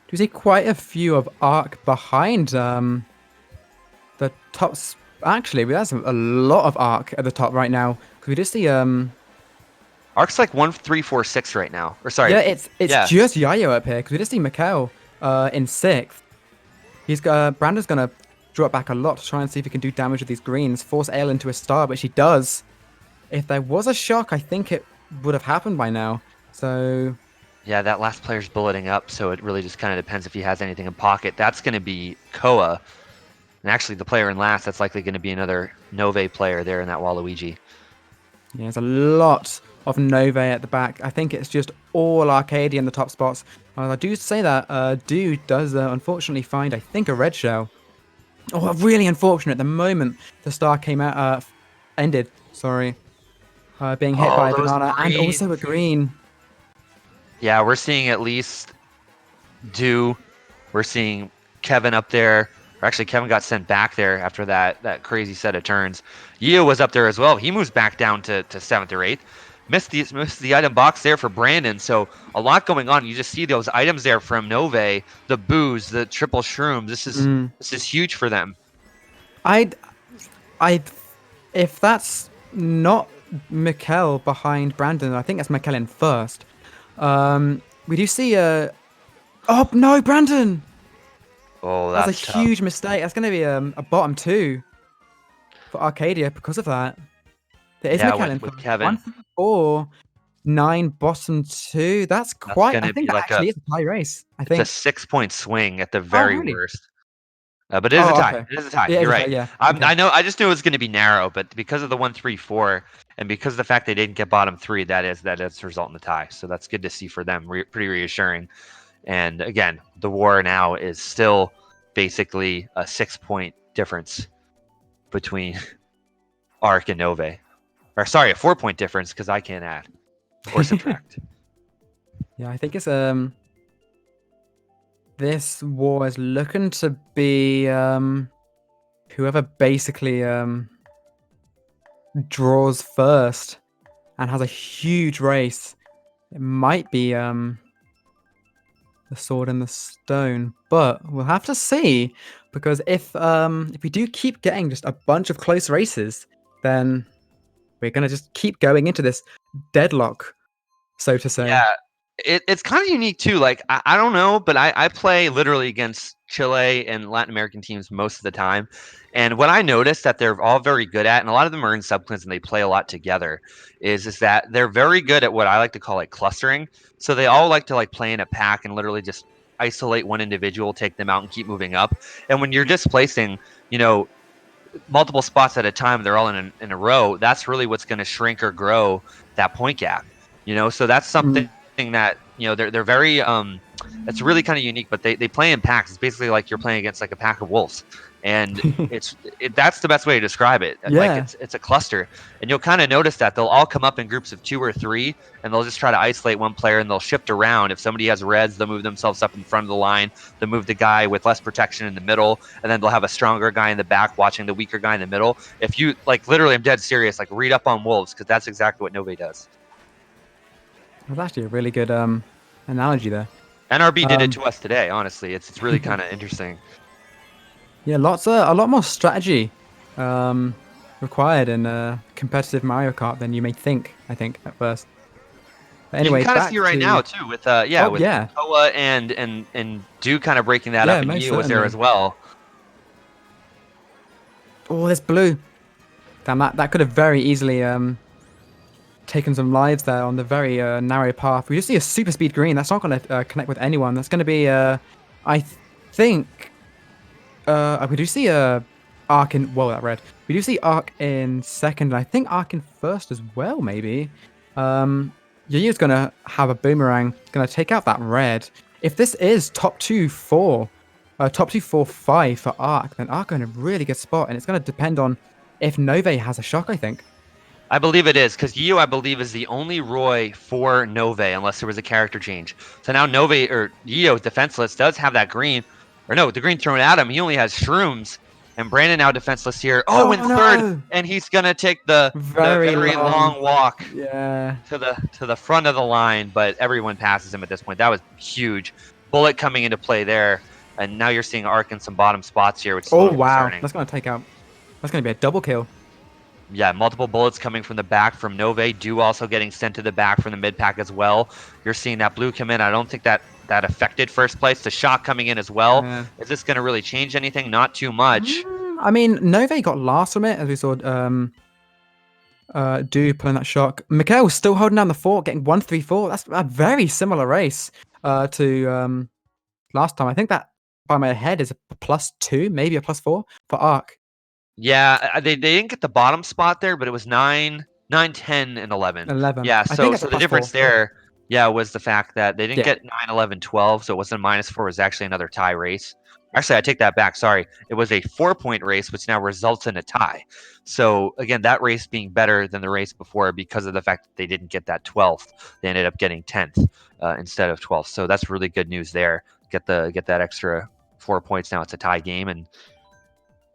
Do you see quite a few of Arc behind the tops? Actually, that's a lot of Arc at the top right now. Because we just see
Arc's like 1, 3, 4, 6 right now. Or sorry,
yeah, it's
yeah,
just Yayo up here because we just see Mikkel in sixth. He's Brandon's gonna drop back a lot to try and see if he can do damage with these greens, force Ale into a star, which he does. If there was a shock, I think it would have happened by now. So
yeah, that last player's bulleting up, so it really just kind of depends if he has anything in pocket. That's going to be Koa. And actually, the player in last, that's likely going to be another Novae player there in that Waluigi.
yeah, there's a lot of Novae at the back. I think it's just all Arcadia in the top spots. I do say that Dude does unfortunately find, I think, a red shell. Oh, really unfortunate. The moment the star came out, ended. Sorry, being hit by a
those
banana and
greens.
also a green.
Yeah, we're seeing at least we're seeing Kevin up there. Or actually, Kevin got sent back there after that crazy set of turns. Yeo was up there as well. He moves back down to 7th or 8th. Missed the item box there for Brandon. So a lot going on. You just see those items there from Novae, the booze, the triple shroom. This is huge for them.
I, if that's not Mikkel behind Brandon, I think that's Mikkel in first. We do see a. Oh no, Brandon!
Oh,
That's a
that's tough.
huge mistake. That's going to be a bottom 2 for Arcadia because of that. There is
Yeah,
Mikkel in
with
first.
Kevin.
1, 4, 9, bottom 2. That's quite.
Gonna
I think
be
that
like
actually is a tie race. I
it's a
think.
6-point swing at the
Oh
very
really?
worst. But it is a
Oh
tie.
okay.
It is a tie.
Yeah, it's
You're
a tie.
right.
Yeah.
I
Okay.
know. I just knew it was going to be narrow, but because of the 1, 3, 4, and because of the fact they didn't get bottom 3, that is result in the tie. So that's good to see for them. Pretty reassuring. And again, the war now is still basically a 6-point difference between Arc and Novae. Or sorry, a 4-point difference because I can't add or subtract.
Yeah, I think it's this war is looking to be whoever basically draws first and has a huge race. It might be the sword and the stone, but we'll have to see because if we do keep getting just a bunch of close races, then we're gonna just keep going into this deadlock, so to say.
Yeah, it's kind of unique too. Like I don't know, but I play literally against Chile and Latin American teams most of the time, and what I noticed that they're all very good at, and a lot of them are in subclans and they play a lot together, is that they're very good at what I like to call like clustering. So they all like to like play in a pack and literally just isolate one individual, take them out, and keep moving up. And when you're displacing, you know, multiple spots at a time, they're all in a row. That's really what's going to shrink or grow that point gap. So that's something that they're very it's really kind of unique. But they play in packs. It's basically like you're playing against like a pack of wolves, and that's the best way to describe it. Like
Yeah.
it's a cluster, and you'll kind of notice that they'll all come up in groups of 2 or 3, and they'll just try to isolate one player, and they'll shift around. If somebody has reds, they'll move themselves up in front of the line. They'll move the guy with less protection in the middle, and then they'll have a stronger guy in the back watching the weaker guy in the middle. If you like, literally, I'm dead serious. Like, read up on wolves, because that's exactly what Novae does.
That's actually a really good analogy there.
NRB did it to us today. Honestly, it's really kind of interesting.
Yeah, a lot more strategy required in competitive Mario Kart than you may think. I think at first. But
You can
anyway,
kind of
back
see right
to
now too with with
yeah,
Koa and Do kind of breaking that
yeah,
up, and
most
Yu was there
certainly.
as well.
Oh, there's blue. Damn, that could have very easily taken some lives there on the very narrow path. We just see a super speed green. That's not going to connect with anyone. That's going to be I think we do see Arc in that red. We do see Arc in second, and I think Arc in first as well. Maybe. Yu's gonna have a boomerang. Gonna take out that red. If this is top 2-4, top 2-4-5 for Arc, then Arc are in a really good spot, and it's gonna depend on if Novae has a shock. I think.
I believe it is, because Yu, I believe, is the only Roy for Novae, unless there was a character change. So now Novae, or Yu, defenseless, does have that green. Or no, the green thrown at him. He only has shrooms. And Brandon now defenseless here. Oh, in third!
No!
And he's going to take the very long walk
Yeah.
to the front of the line, but everyone passes him at this point. That was huge. Bullet coming into play there. And now you're seeing Arc in some bottom spots here, which is a little concerning.
That's gonna take out. That's gonna be a double kill.
Yeah, multiple bullets coming from the back from Novae. Do also getting sent to the back from the mid pack as well. You're seeing that blue come in. I don't think that affected first place. The shot coming in as well. Is this going to really change anything? Not too much.
I mean, Novae got last from it, as we saw Do pulling that shock. MKU still holding down the fort, getting 1-3-4. That's a very similar race to last time. I think that by my head is a +2, maybe a +4 for Arc.
Yeah, they didn't get the bottom spot there, but it was 9, 10, and 11.
11.
Yeah, so the difference there, was the fact that they didn't get 9, 11, 12, so it wasn't a -4. It was actually another tie race. Actually, I take that back. Sorry. It was a 4-point race, which now results in a tie. So, again, that race being better than the race before because of the fact that they didn't get that 12th. They ended up getting 10th instead of 12th. So that's really good news there. Get that extra 4 points now. It's a tie game, and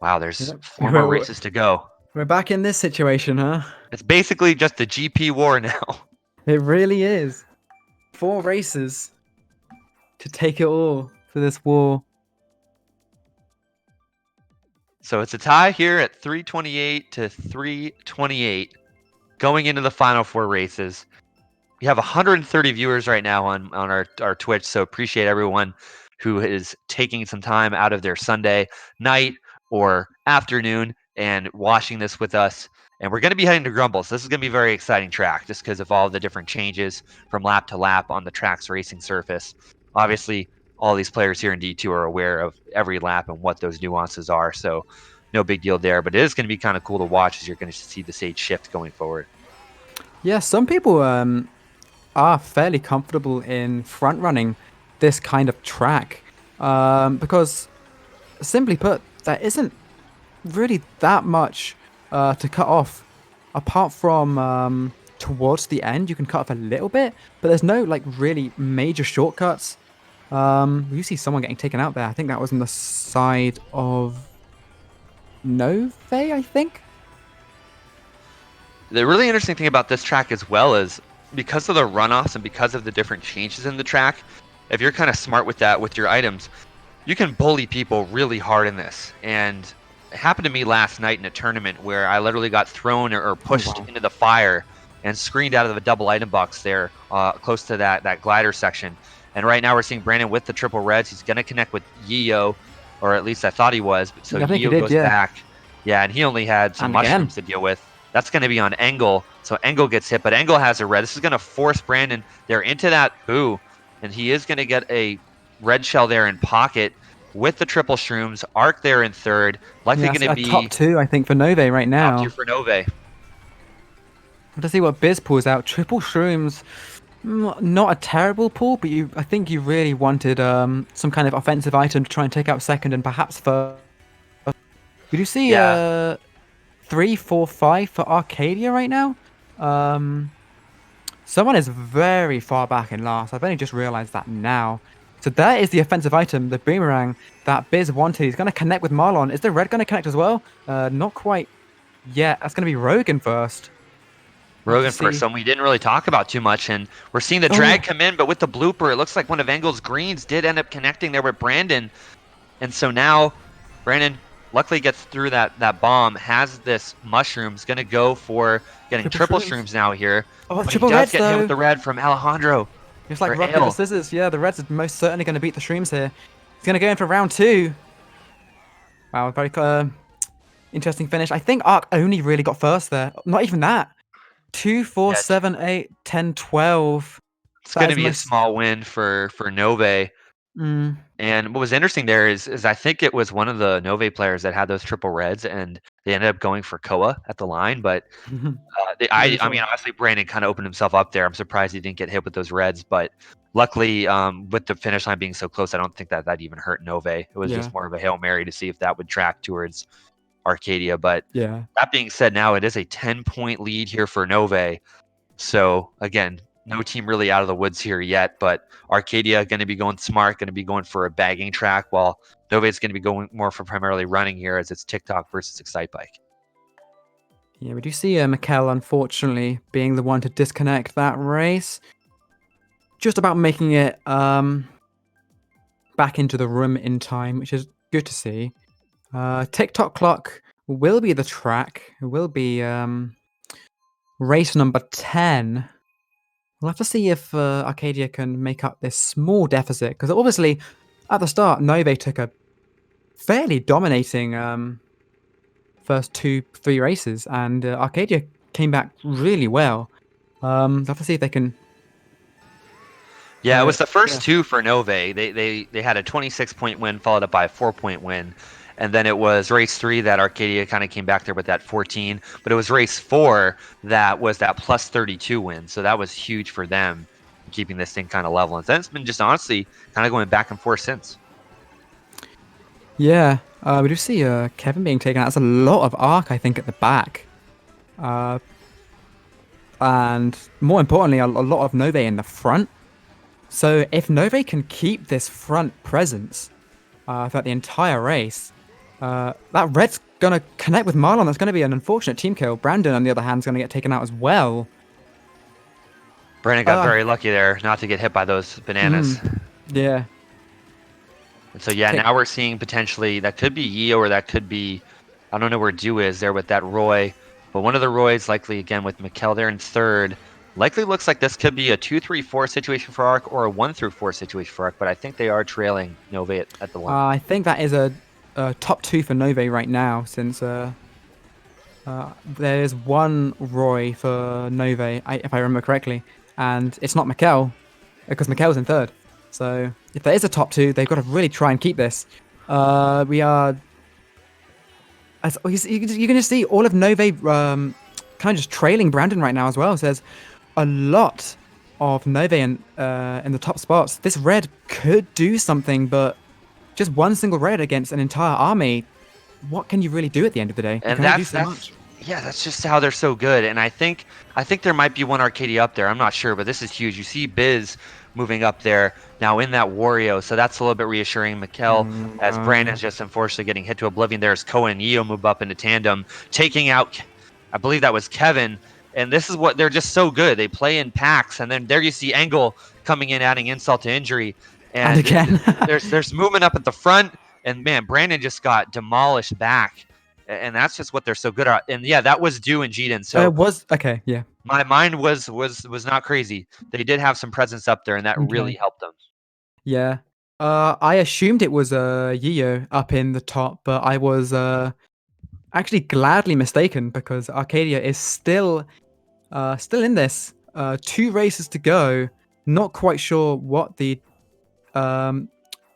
wow, there's 4 more races to go.
We're back in this situation, huh?
It's basically just a GP war now.
It really is. 4 races to take it all for this war.
So it's a tie here at 328 to 328 going into the final 4 races. We have 130 viewers right now on our Twitch, so appreciate everyone who is taking some time out of their Sunday night or afternoon and watching this with us. And we're going to be heading to Grumble, so this is going to be a very exciting track just because of all the different changes from lap to lap on the track's racing surface. Obviously, all these players here in D2 are aware of every lap and what those nuances are, so no big deal there. But it is going to be kind of cool to watch as you're going to see the stage shift going forward.
Yeah, some people are fairly comfortable in front running this kind of track because, simply put, there isn't really that much to cut off apart from towards the end. You can cut off a little bit, but there's no like really major shortcuts. You see someone getting taken out there. I think that was on the side of Novae, I think.
The really interesting thing about this track as well is because of the runoffs and because of the different changes in the track, if you're kind of smart with that with your items, you can bully people really hard in this. And it happened to me last night in a tournament where I literally got thrown or pushed into the fire and screened out of a double item box there close to that glider section. And right now we're seeing Brandon with the triple reds. He's going to connect with Yio, or at least I thought he was. So Yio goes back. Yeah, and he only had some mushrooms to deal with. That's going to be on Engel. So Engel gets hit, but Engel has a red. This is going to force Brandon there into that boo. And he is going to get a red shell there in pocket with the triple shrooms. Arc there in third. Likely going to be
top 2, I think, for Novae right now.
Top 2 for Novae.
Let's see what Biz pulls out. Triple shrooms. Not a terrible pull, but I think you really wanted some kind of offensive item to try and take out second and perhaps first. We do see
Yeah,
3, 4, 5 for Arcadia right now. Um, Someone is very far back in last. I've only just realized that now. So there is the offensive item, the boomerang that Biz wanted. He's going to connect with Marlon. Is the red going to connect as well? Not quite yet. That's going to be Rogan first. We'll have to
Rogan first,
see.
some we didn't really talk about too much, and we're seeing the
Oh,
drag come in, but with the blooper, it looks like one of Engel's greens did end up connecting there with Brandon, and so now Brandon luckily gets through that bomb, has this mushrooms, gonna go for getting
triple
triple
shrooms.
shrooms now here,
Oh,
but he
triple
does
reds
get hit with
though.
the red from Alejandro,
It's like
or
rock, paper,
Ale.
scissors. Yeah, the reds are most certainly going to beat the shrooms here. He's going to go in for round 2. Wow, very interesting finish. I think Ark only really got first there. Not even that. 2, 4,
Yeah,
7, 8, 10, 12.
it's
That
gonna
is
be a
most.
small win for Novae.
Mm.
And what was interesting there is I think it was one of the Novae players that had those triple reds, and they ended up going for Koa at the line, but
Really
I mean,
saw.
honestly, Brandon kind of opened himself up there. I'm surprised he didn't get hit with those reds, but luckily, with the finish line being so close, I don't think that even hurt Novae. It was
Yeah,
just more of a Hail Mary to see if that would track towards Arcadia. But
yeah,
that being said, now it is a 10-point lead here for Novae. So again, no team really out of the woods here yet, but Arcadia going to be going smart, going to be going for a bagging track, while Novae is going to be going more for primarily running here as it's TikTok versus Excite Bike.
yeah. We do see Mikkel, unfortunately, being the one to disconnect that race. Just about making it back into the room in time, which is good to see. TikTok clock will be the track. It will be race number 10. We'll have to see if Arcadia can make up this small deficit, because obviously at the start, Novae took a fairly dominating first 2, 3 races, and Arcadia came back really well. We'll have to see if they can.
Yeah, it was the
Yeah.
first two for Novae. They had a 26-point win followed up by a 4-point win. And then it was race 3 that Arcadia kind of came back there with that 14. But it was race 4 that was that plus 32 win. So that was huge for them, keeping this thing kind of level. And then it's been just honestly kind of going back and forth since.
Yeah, we do see Kevin being taken out. That's a lot of arc, I think, at the back. Uh, and more importantly, a lot of Novae in the front. So if Novae can keep this front presence throughout the entire race, that red's going to connect with Marlon. That's going to be an unfortunate team kill. Brandon, on the other hand, is going to get taken out as well.
Brandon got very lucky there not to get hit by those bananas.
Yeah.
And so, yeah, now we're seeing potentially that could be Yeo or that could be, I don't know where Dew is there with that Roy. But one of the Roys, likely again with Mikkel there in third, likely looks like this could be a 2-3-4 situation for Arc or a 1-4 situation for Arc. But I think they are trailing Novae at the line.
I think that is a top 2 for Novae right now, since there's one Roy for Novae, if I remember correctly, and it's not Mikkel, because Mikkel's in third. So if there is a top 2, they've got to really try and keep this. We are... You're going to see all of Novae kind of just trailing Brandon right now as well. So there's a lot of Novae in the top spots. This red could do something, but just one single red against an entire army, what can you really do at the end of the day?
And
you can only do so much.
Yeah, that's just how they're so good. And I think there might be one Arcadia up there. I'm not sure, but this is huge. You see Biz moving up there now in that Wario, so that's a little bit reassuring. Mikkel, as Brandon's just unfortunately getting hit to oblivion. There's Koa and Yeo move up into tandem, taking out, I believe that was Kevin. And this is what they're just so good. They play in packs, and then there you see Engel coming in, adding insult to injury.
And again,
there's movement up at the front, and man, Brandon just got demolished back. And that's just what they're so good at. And yeah, that was Dew and Jeeden. So
it was okay. Yeah,
my mind was not crazy. They did have some presence up there, and that really helped them.
Yeah. I assumed it was Yeo up in the top, but I was actually gladly mistaken, because Arcadia is still in this. 2 races to go. Not quite sure what the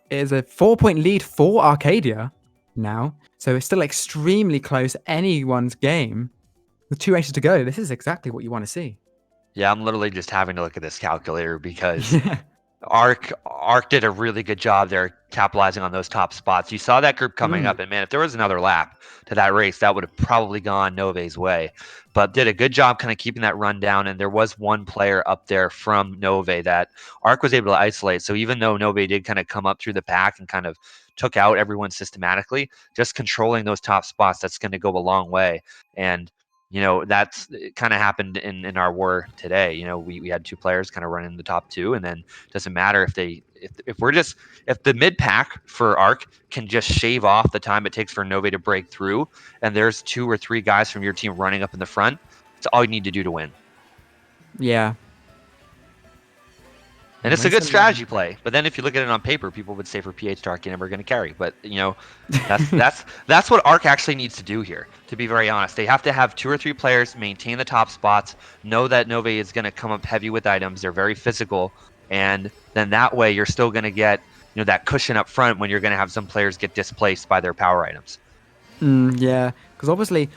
is a 4-point lead for Arcadia now. So it's still extremely close, anyone's game. With 2 races to go, this is exactly what you want to see.
Yeah, I'm literally just having to look at this calculator because Arc did a really good job there capitalizing on those top spots. You saw that group coming up, and man, if there was another lap to that race, that would have probably gone Novae's way. But did a good job kind of keeping that run down, and there was one player up there from Novae that Arc was able to isolate. So even though Novae did kind of come up through the pack and kind of took out everyone systematically, just controlling those top spots, that's going to go a long way. And that's kind of happened in our war today. We had two players kind of running the top two, and then doesn't matter if if the mid pack for Arc can just shave off the time it takes for Novae to break through, and there's 2 or 3 guys from your team running up in the front. It's all you need to do to win.
Yeah.
And it's a good strategy play. But then if you look at it on paper, people would say for PH to Arc, you're never going to carry. But that's what Arc actually needs to do here. To be very honest, they have to have 2 or 3 players maintain the top spots. Know that Novae is going to come up heavy with items. They're very physical, and then that way you're still going to get that cushion up front when you're going to have some players get displaced by their power items.
Yeah, because obviously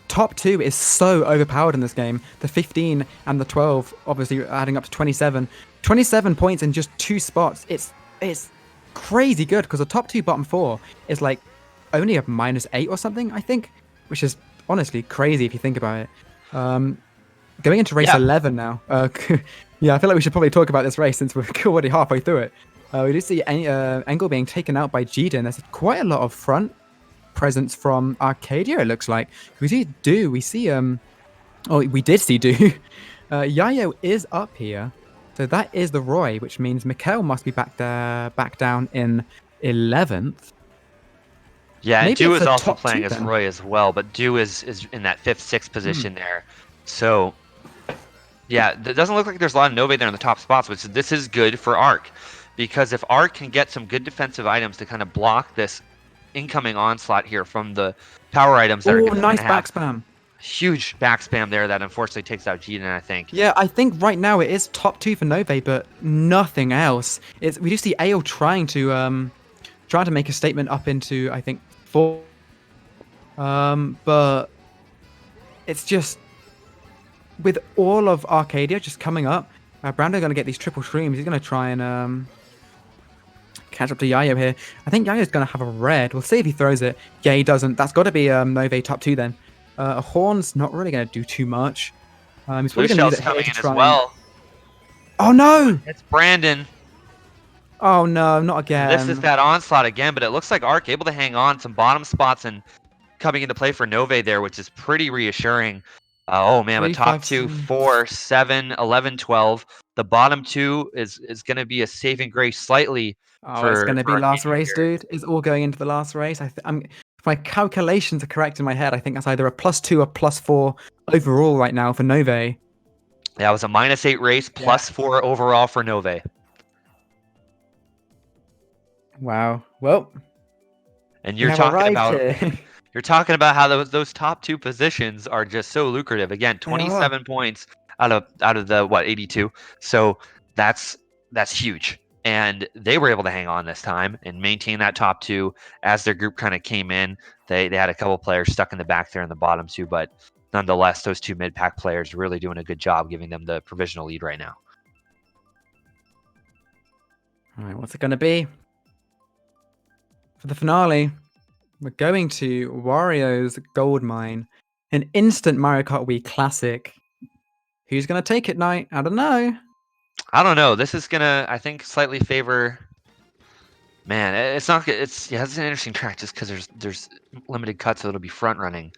top 2 is so overpowered in this game. The 15 and the 12 obviously adding up to 27. 27 points in just 2 spots. It's crazy good because the top 2 bottom 4 is like only a -8 or something, I think, which is honestly crazy if you think about it. Going into race 11 now. Yeah, I feel like we should probably talk about this race since we're already halfway through it. We do see Engel being taken out by Jiden. There's quite a lot of front presence from Arcadia, it looks like. We see Do. We see we did see Do. Yayo is up here. So that is the Roy, which means Mikkel must be back down in 11th.
Yeah, and Do is also playing as Roy as well, but Do is in that 5th, 6th position there. So yeah, it doesn't look like there's a lot of Novae there in the top spots, which this is good for Arc. Because if Arc can get some good defensive items to kind of block this incoming onslaught here from the power items that are going to
nice back spam.
Huge back spam there that unfortunately takes out Jiden, I think.
Yeah, I think right now it is top 2 for Novae, but nothing else. We do see Ale trying to make a statement up into, I think, 4. But it's just with all of Arcadia just coming up, Brandon going to get these triple streams. He's going to try and catch up to Yayo here. I think Yayo's going to have a red. We'll see if he throws it. Yeah, he doesn't. That's got to be Novae top 2 then. Horn's not really going to do too much. He's probably going to use it
coming
here
in as well.
Oh no!
It's Brandon.
Oh no, not again.
This is that onslaught again, but it looks like Arc able to hang on some bottom spots and coming into play for Novae there, which is pretty reassuring. Oh man, the top 2, 4, 7, 11, 12. The bottom 2 is going to be a saving grace slightly.
It's going to be last race, dude. It's all going into the last race. If my calculations are correct in my head, I think that's either a +2 or +4 overall right now for Novae.
Yeah, it was a -8 race, +4 overall for Novae.
Wow. Well,
and you're talking about how those top 2 positions are just so lucrative. Again, 27 points out of the 82. So that's huge. And they were able to hang on this time and maintain that top 2 as their group kind of came in. They had a couple players stuck in the back there in the bottom 2, but nonetheless, those 2 mid-pack players are really doing a good job giving them the provisional lead right now.
All right, what's it going to be? For the finale, we're going to Wario's Gold Mine, an instant Mario Kart Wii classic. Who's going to take it, Knight? I don't know.
This is gonna, I think, slightly favor. Man, it's not. It's an interesting track just because there's limited cuts, so it'll be front running.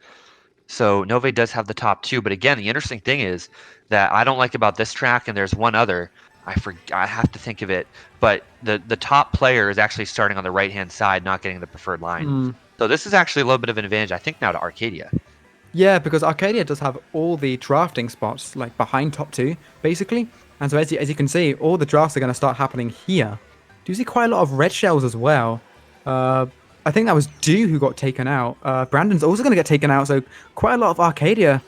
So Novae does have the top 2, but again, the interesting thing is that I don't like about this track, and there's one other. I have to think of it, but the top player is actually starting on the right hand side, not getting the preferred line. So this is actually a little bit of an advantage, I think, now to Arcadia.
Yeah, because Arcadia does have all the drafting spots like behind top 2, basically. And so as you can see, all the drafts are going to start happening here. Do you see quite a lot of red shells as well? I think that was Do who got taken out. Brandon's also going to get taken out, so quite a lot of Arcadia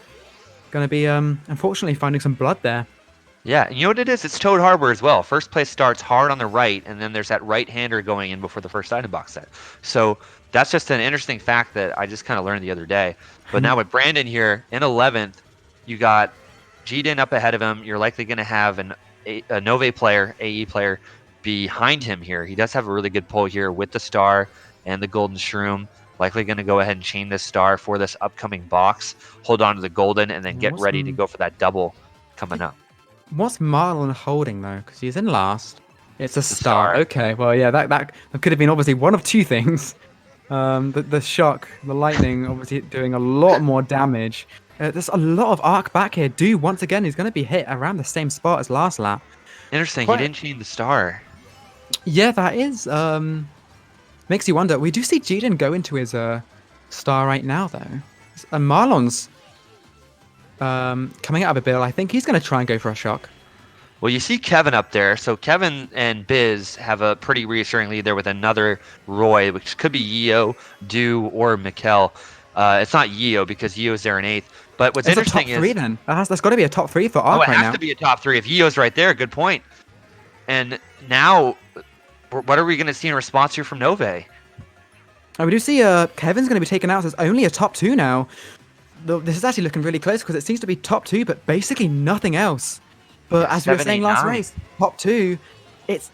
going to be, unfortunately, finding some blood there.
Yeah, you know what it is? It's Toad Harbor as well. First place starts hard on the right, and then there's that right-hander going in before the first item box set. So that's just an interesting fact that I just kind of learned the other day. But now with Brandon here in 11th, you got Jiden up ahead of him. You're likely going to have a Novae player, AE player, behind him here. He does have a really good pull here with the star and the golden shroom. Likely going to go ahead and chain this star for this upcoming box. Hold on to the golden and then get ready to go for that double coming up.
What's Marlon holding though? Because he's in last. It's a star.
star.
Okay, well, yeah, that could have been obviously one of two things. The shock, the lightning, obviously doing a lot more damage. There's a lot of arc back here. Once again, he's going to be hit around the same spot as last lap.
Interesting. He didn't chain the star.
Yeah, that is. Makes you wonder. We do see Jiden go into his star right now, though. And Marlon's coming out of a bill. I think he's going to try and go for a shock.
Well, you see Kevin up there. So Kevin and Biz have a pretty reassuring lead there with another Roy, which could be Yeo, Do, or Mikkel. It's not Yeo because Yeo's there in 8th. But what's interesting
is... top 3 then. That's got to be a top 3 for Arc right now.
Oh, it has to be a top 3 if Yeo's right there. Good point. And now, what are we going to see in response here from Novae?
We do see Kevin's going to be taken out as only a top 2 now. This is actually looking really close because it seems to be top 2, but basically nothing else. But as we were saying last race, top 2 is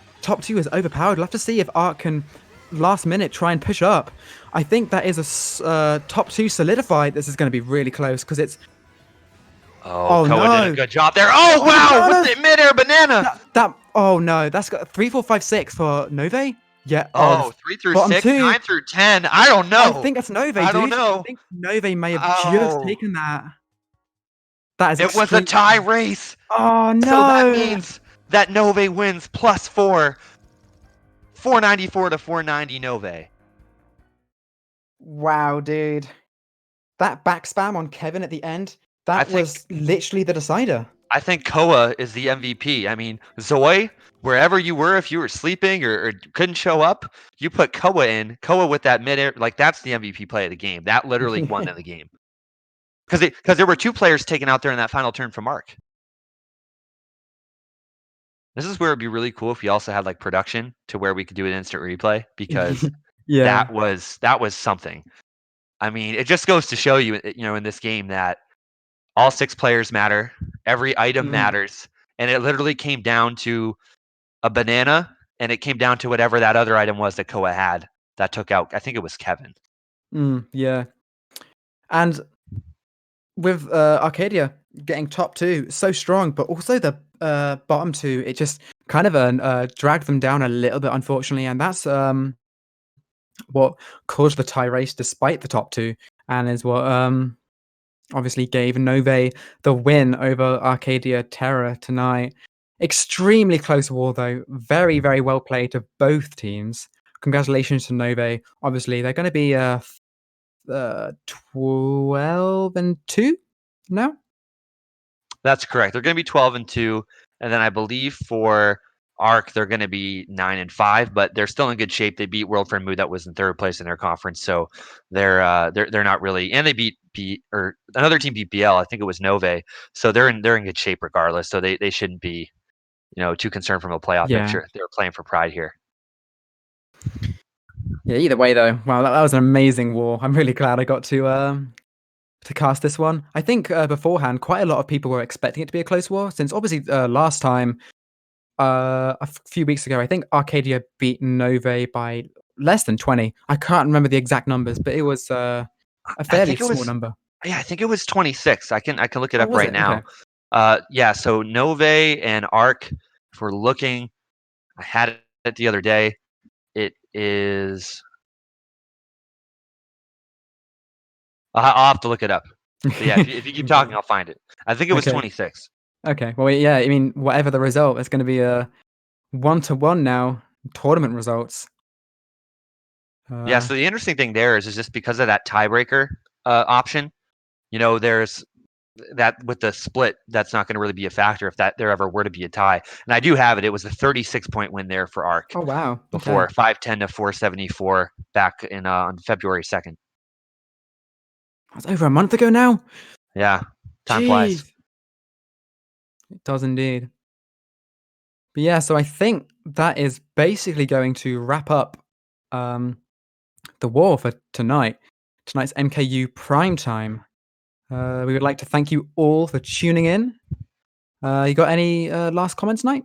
overpowered. We'll have to see if Arc can last minute try and push up. I think that is a top 2 solidified. This is going to be really close because it's...
Oh, Koa did a good job there. Oh, wow, with the mid-air banana.
Oh, no, that's got 3, 4, 5, 6 for Novae. Yeah.
Oh, 3 through 6, 9 through 10. I don't know.
I think that's Novae,
I don't know.
I think Novae may have just taken that.
It was a tie race.
Oh, no.
So that means that Novae wins +4. 494 to 490 Novae.
Wow, dude. That back spam on Kevin at the end, that was literally the decider.
I think Koa is the MVP. I mean, Zoe, wherever you were, if you were sleeping or couldn't show up, you put Koa in. Koa with that mid-air, like that's the MVP play of the game. That literally won the game. Because there were 2 players taken out there in that final turn from Mark. This is where it'd be really cool if we also had like production to where we could do an instant replay because that was something. I mean, it just goes to show you, in this game that all 6 players matter, every item matters, and it literally came down to a banana, and it came down to whatever that other item was that Koa had that took out. I think it was Kevin.
Yeah, and with Arcadia getting top 2 so strong, but also the bottom 2, it just kind of dragged them down a little bit, unfortunately, and that's what caused the tie race despite the top 2, and is what obviously gave Novae the win over Arcadia Terra tonight. Extremely close war, though. Very, very well played to both teams. Congratulations to Novae. Obviously, they're going to be 12-2 now.
That's correct. They're going to be 12-2, and then I believe for Arc they're going to be 9-5, but they're still in good shape. They beat World Friend Mood that was in 3rd place in their conference, so they're not really. And they beat another team beat BL. I think it was Novae, so they're in good shape regardless. So they shouldn't be too concerned from a playoff picture. They're playing for pride here.
Yeah. Either way, though, wow, that was an amazing war. I'm really glad I got to cast this one. I think beforehand, quite a lot of people were expecting it to be a close war, since obviously last time, a few weeks ago, I think Arcadia beat Novae by less than 20. I can't remember the exact numbers, but it was a fairly small number.
Yeah, I think it was 26. I can look it up right now. Okay. So Novae and Arc, if we're looking, I had it the other day. It is... I'll have to look it up. But yeah, if you keep talking, I'll find it. I think it was 26.
Okay. Well, yeah, I mean, whatever the result, it's going to be a 1-1 now tournament results.
Yeah, so the interesting thing there is just because of that tiebreaker option, there's that with the split, that's not going to really be a factor if there ever were to be a tie. And I do have it. It was a 36-point win there for Arc.
Oh, wow.
Before 510 to 474 back in on February 2nd.
That's over a month ago now.
Yeah, time flies.
It does indeed. But yeah, so I think that is basically going to wrap up the war for tonight. Tonight's MKU Prime Time. We would like to thank you all for tuning in. You got any last comments, Knight?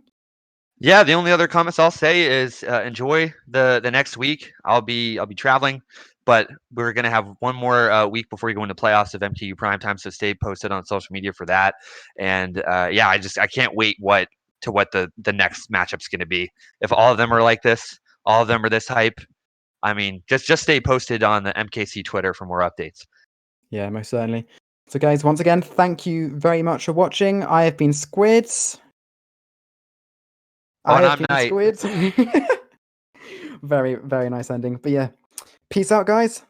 Yeah, the only other comments I'll say is enjoy the next week. I'll be traveling, but we're gonna have one more week before we go into playoffs of MKU Primetime. So stay posted on social media for that. And yeah, I can't wait what the next matchup's gonna be. If all of them are like this, all of them are this hype. I mean, just stay posted on the MKC Twitter for more updates.
Yeah, most certainly. So, guys, once again, thank you very much for watching. I have been Squidz.
Oh,
I
and
have
I'm
been
Knight.
Squidz. Very, very nice ending. But yeah, peace out, guys.